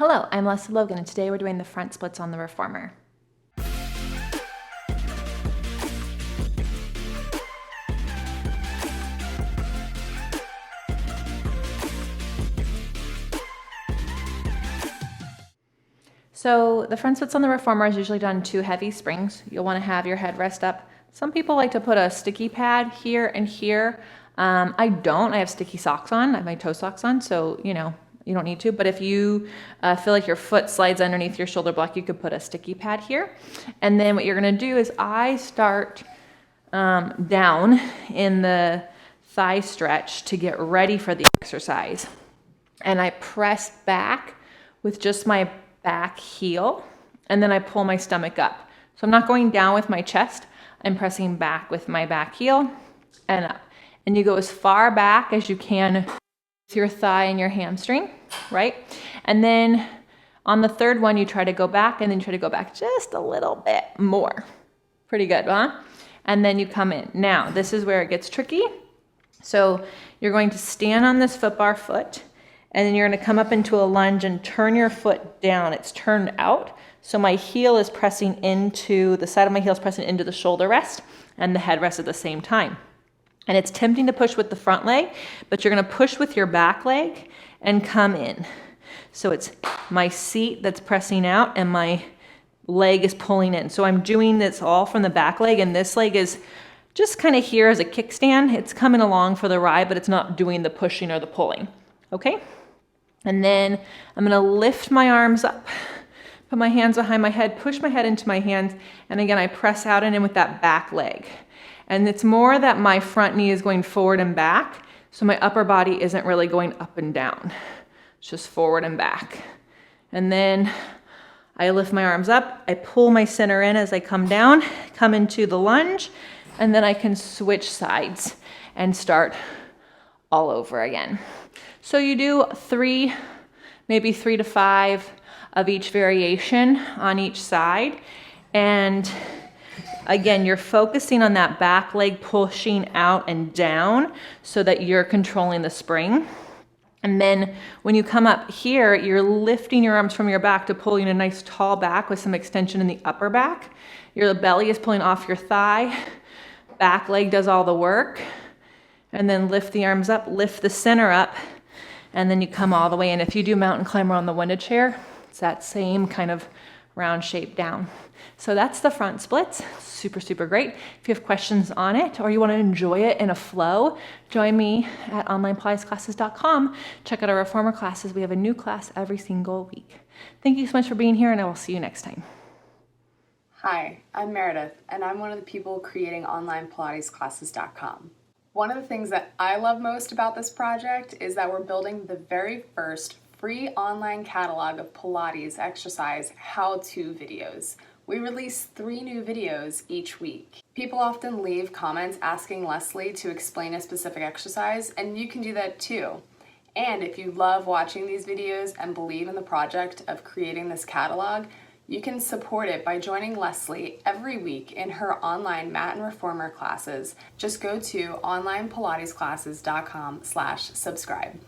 Hello, I'm Lesley Logan, and today we're doing the front splits on the reformer. So the front splits on the reformer is usually done 2 heavy springs. You'll want to have your head rest up. Some people like to put a sticky pad here and here. I don't. I have sticky socks on. I have my toe socks on, so you don't need to. But if you feel like your foot slides underneath your shoulder block, you could put a sticky pad here. And then what you're going to do is I start down in the thigh stretch to get ready for the exercise. And I press back with just my back heel, and then I pull my stomach up. So I'm not going down with my chest. I'm pressing back with my back heel and up. And you go as far back as you can with your thigh and your hamstring, right? And then on the third one, you try to go back, and then you try to go back just a little bit more. Pretty good, huh? And then you come in. Now, this is where it gets tricky. So you're going to stand on this foot bar foot, and then you're going to come up into a lunge and turn your foot down. It's turned out. So my heel is pressing into, the side of my heel is pressing into the shoulder rest and the head rest at the same time. And it's tempting to push with the front leg, but you're going to push with your back leg and come in. So it's my seat that's pressing out and my leg is pulling in. So I'm doing this all from the back leg, and this leg is just kind of here as a kickstand. It's coming along for the ride, but it's not doing the pushing or the pulling. Okay? And then I'm going to lift my arms up, put my hands behind my head, push my head into my hands, and again, I press out and in with that back leg. And it's more that my front knee is going forward and back, so my upper body isn't really going up and down. It's just forward and back. And then I lift my arms up, I pull my center in as I come down, come into the lunge, and then I can switch sides and start all over again. So you do 3, maybe 3 to 5 of each variation on each side. And again, you're focusing on that back leg pushing out and down so that you're controlling the spring. And then when you come up here, you're lifting your arms from your back to pull you in a nice tall back with some extension in the upper back. Your belly is pulling off your thigh. Back leg does all the work. And then lift the arms up, lift the center up, and then you come all the way in. If you do mountain climber on the window chair, it's that same kind of round shape down. So that's the front splits. Super, super great. If you have questions on it or you want to enjoy it in a flow, join me at onlinepilatesclasses.com. Check out our reformer classes. We have a new class every single week. Thank you so much for being here, and I will see you next time. Hi, I'm Meredith, and I'm one of the people creating onlinepilatesclasses.com. One of the things that I love most about this project is that we're building the very first free online catalog of Pilates exercise how-to videos. We release 3 new videos each week. People often leave comments asking Lesley to explain a specific exercise, and you can do that too. And if you love watching these videos and believe in the project of creating this catalog, you can support it by joining Lesley every week in her online mat and reformer classes. Just go to onlinepilatesclasses.com/subscribe.